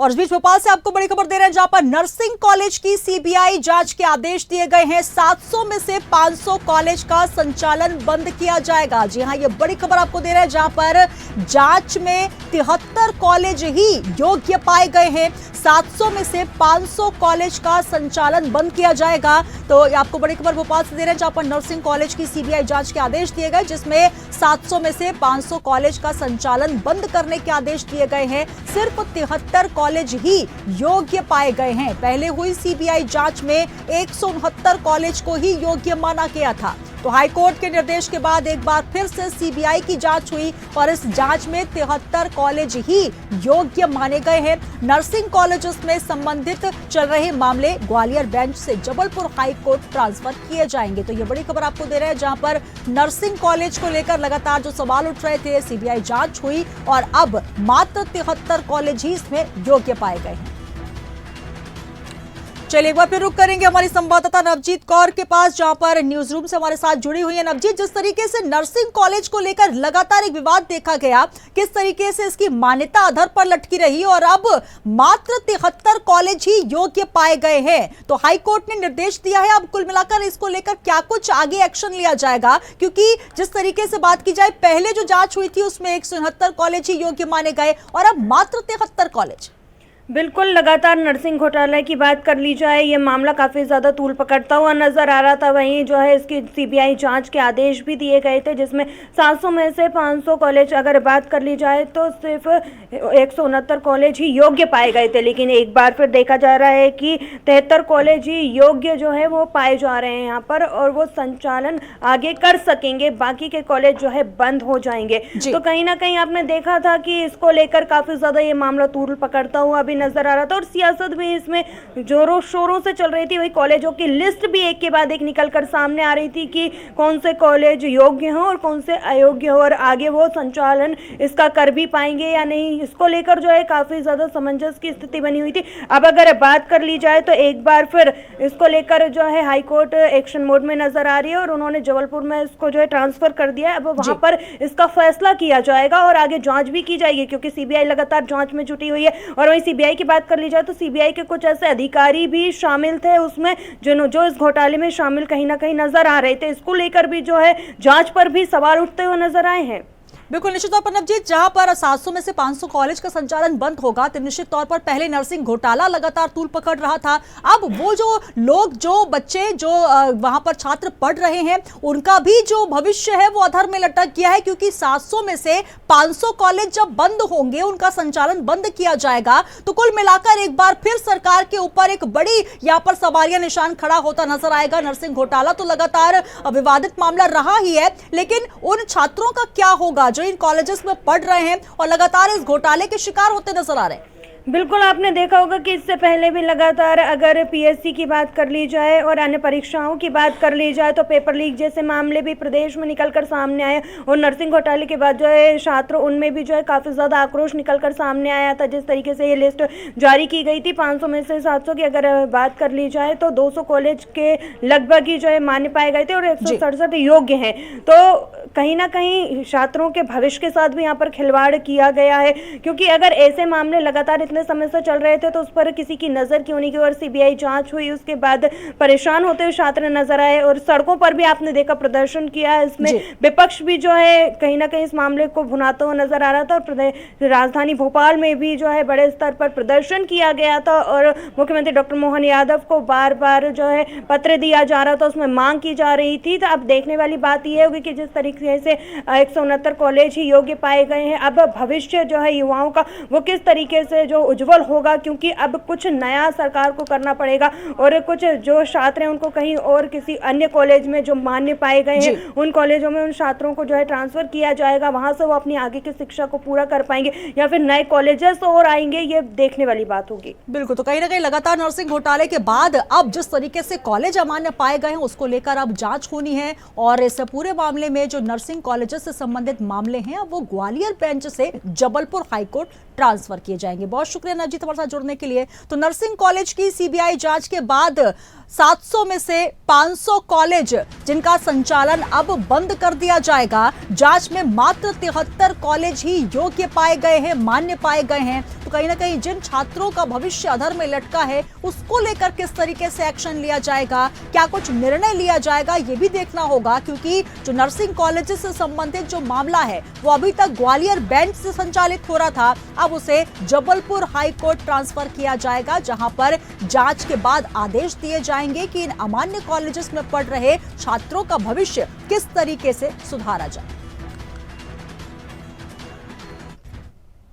और इस बीच भोपाल से आपको बड़ी खबर दे रहे हैं, जहां पर नर्सिंग कॉलेज की सीबीआई जांच के आदेश दिए गए हैं। 700 में से 500 कॉलेज का संचालन बंद किया जाएगा। जी हां, ये बड़ी खबर आपको दे रहे हैं, जहां पर जांच में 73 कॉलेज ही योग्य पाए गए हैं। 700 में से 500 कॉलेज का संचालन बंद किया जाएगा। तो आपको बड़ी खबर भोपाल से दे रहे हैं, जहां पर नर्सिंग कॉलेज की सीबीआई जांच के आदेश दिए गए, जिसमें 700 में से 500 कॉलेज का संचालन बंद करने के आदेश दिए गए हैं। सिर्फ 73 कॉलेज ही योग्य पाए गए हैं। पहले हुई सीबीआई जांच में 169 कॉलेज को ही योग्य माना गया था। तो हाईकोर्ट के निर्देश के बाद एक बार फिर से सीबीआई की जांच हुई और इस जांच में 73 कॉलेज ही योग्य माने गए हैं। नर्सिंग कॉलेजेस में संबंधित चल रहे मामले ग्वालियर बेंच से जबलपुर हाईकोर्ट ट्रांसफर किए जाएंगे। तो ये बड़ी खबर आपको दे रहे हैं, जहां पर नर्सिंग कॉलेज को लेकर लगातार जो सवाल उठ रहे थे, सीबीआई जांच हुई और अब मात्र 73 कॉलेज ही इसमें योग्य पाए गए हैं। चलिए एक बार फिर रुक करेंगे हमारी संवाददाता नवजीत कौर के पास, जहां पर न्यूज रूम से हमारे साथ जुड़ी हुई है। नवजीत, जिस तरीके से नर्सिंग कॉलेज को लेकर लगातार एक विवाद देखा गया, किस तरीके से इसकी मान्यता अधर पर लटकी रही और अब मात्र 73 कॉलेज ही योग्य पाए गए हैं, तो हाईकोर्ट ने निर्देश दिया है। अब कुल मिलाकर इसको लेकर क्या कुछ आगे एक्शन लिया जाएगा? क्योंकि जिस तरीके से बात की जाए, पहले जो जांच हुई थी उसमें 169 कॉलेज ही योग्य माने गए और अब मात्र 73 कॉलेज। बिल्कुल, लगातार नर्सिंग घोटाले की बात कर ली जाए, ये मामला काफ़ी ज़्यादा तूल पकड़ता हुआ नज़र आ रहा था। वहीं जो है इसकी सीबीआई जांच के आदेश भी दिए गए थे, जिसमें 700 में से 500 कॉलेज अगर बात कर ली जाए तो सिर्फ 169 कॉलेज ही योग्य पाए गए थे। लेकिन एक बार फिर देखा जा रहा है कि 73 कॉलेज ही योग्य जो है वो पाए जा रहे हैं यहाँ पर, और वो संचालन आगे कर सकेंगे। बाकी के कॉलेज जो है बंद हो जाएंगे। तो कहीं ना कहीं आपने देखा था कि इसको लेकर काफ़ी ज़्यादा ये मामला तूल पकड़ता हुआ अभी नजर आ रहा था और सियासत भी इसमें जोरों शोरों से चल रही थी। वही कॉलेजों की लिस्ट भी एक के बाद एक निकल कर सामने आ रही थी कि कौन से कॉलेज योग्य हो और कौन से अयोग्य हो, और आगे वो संचालन इसका कर भी पाएंगे या नहीं, इसको लेकर जो है काफी ज्यादा समंजस की स्थिति बनी हुई थी। अब अगर बात कर ली जाए तो एक बार फिर इसको लेकर जो है हाईकोर्ट एक्शन मोड में नजर आ रही है और उन्होंने जबलपुर में इसको जो है ट्रांसफर कर दिया है। अब वहां पर इसका फैसला किया जाएगा और आगे जांच भी की जाएगी, क्योंकि सीबीआई लगातार जांच में जुटी हुई है। और वहीं सीबीआई की बात कर ली जाए तो सीबीआई के कुछ ऐसे अधिकारी भी शामिल थे उसमें, जो इस घोटाले में शामिल कहीं ना कहीं नजर आ रहे थे। इसको लेकर भी जो है जांच पर भी सवाल उठते हुए नजर आए हैं। बिल्कुल, निश्चित तौर पर नवजीत, जहां पर 700 में से 500 कॉलेज का संचालन बंद होगा, तो निश्चित तौर पर पहले नर्सिंग घोटाला लगातार तूल पकड़ रहा था। अब वो जो लोग, जो बच्चे, जो वहां पर छात्र पढ़ रहे हैं, उनका भी जो भविष्य है वो अधर में लटक गया है, क्योंकि 700 में से 500 कॉलेज जब बंद होंगे, उनका संचालन बंद किया जाएगा, तो कुल मिलाकर एक बार फिर सरकार के ऊपर एक बड़ी यहाँ पर सवालिया निशान खड़ा होता नजर आएगा। नर्सिंग घोटाला तो लगातार विवादित मामला रहा ही है, लेकिन उन छात्रों का क्या होगा जो इन कॉलेजेस में पढ़ रहे हैं और लगातार इस घोटाले के शिकार होते नजर आ रहे हैं? बिल्कुल, आपने देखा होगा कि इससे पहले भी लगातार अगर पीएससी की बात कर ली जाए और अन्य परीक्षाओं की बात कर ली जाए तो पेपर लीक जैसे मामले भी प्रदेश में निकलकर सामने आए। और नर्सिंग घोटाले के बाद जो है छात्र, उनमें भी जो है काफ़ी ज़्यादा आक्रोश निकलकर सामने आया था। जिस तरीके से ये लिस्ट जारी की गई थी 500 में से 700 की अगर बात कर ली जाए तो 200 कॉलेज के लगभग ही जो है मान्य पाए गए थे और 167 योग्य हैं। तो कहीं ना कहीं छात्रों के भविष्य के साथ भी यहाँ पर खिलवाड़ किया गया है, क्योंकि अगर ऐसे मामले लगातार इतने समय से चल रहे थे तो उस पर किसी की नजर क्यों नहीं गई। और सीबीआई जांच हुई, उसके बाद परेशान होते हुए छात्र नजर आए और सड़कों पर भी आपने देखा प्रदर्शन किया। इसमें विपक्ष भी जो है कहीं ना कहीं इस मामले को भुनाता हुआ नजर आ रहा था और राजधानी भोपाल में भी जो है बड़े स्तर पर प्रदर्शन किया गया था और मुख्यमंत्री डॉक्टर मोहन यादव को बार बार जो है पत्र दिया जा रहा था, उसमें मांग की जा रही थी। तो अब देखने वाली बात यह होगी कि जिस तरीके से 169 कॉलेज ही योग्य पाए गए हैं, अब भविष्य जो है युवाओं का वो किस तरीके से जो उज्जवल होगा, क्योंकि अब कुछ नया सरकार को करना पड़ेगा और कुछ जो छात्र हैं उनको कहीं और किसी अन्य कॉलेज में जो मान्य पाए गए हैं उन कॉलेजों में उन छात्रों को जो है ट्रांसफर किया जाएगा। वहां से वो अपनी आगे की शिक्षा को पूरा कर पाएंगे या फिर नए कॉलेजेस और आएंगे, ये देखने वाली बात होगी। बिल्कुल, तो कहीं ना कहीं लगातार नर्सिंग घोटाले के बाद अब जिस तरीके से कॉलेज अमान्य पाए गए हैं उसको लेकर अब जांच होनी है और इस पूरे मामले में जो नर्सिंग कॉलेजेस से संबंधित मामले हैं अब वो ग्वालियर बेंच से जबलपुर हाईकोर्ट ट्रांसफर किए जाएंगे। बहुत शुक्रिया नवजीत हमारे साथ जुड़ने के लिए। तो नर्सिंग कॉलेज की सीबीआई जांच के बाद 700 में से 500 कॉलेज जिनका संचालन अब बंद कर दिया जाएगा। जांच में मात्र 73 कॉलेज ही योग्य पाए गए हैं, मान्य पाए गए हैं। तो कहीं ना कहीं जिन छात्रों का भविष्य अधर में लटका है उसको लेकर किस तरीके से एक्शन लिया जाएगा, क्या कुछ निर्णय लिया जाएगा, ये भी देखना होगा, क्योंकि जो नर्सिंग कॉलेज से संबंधित जो मामला है वो अभी तक ग्वालियर बेंच से संचालित हो रहा था, अब उसे जबलपुर हाई कोर्ट ट्रांसफर किया जाएगा, जहां पर जांच के बाद आदेश दिए जाएंगे कि इन अमान्य कॉलेजेस में पढ़ रहे छात्रों का भविष्य किस तरीके से सुधारा जाए।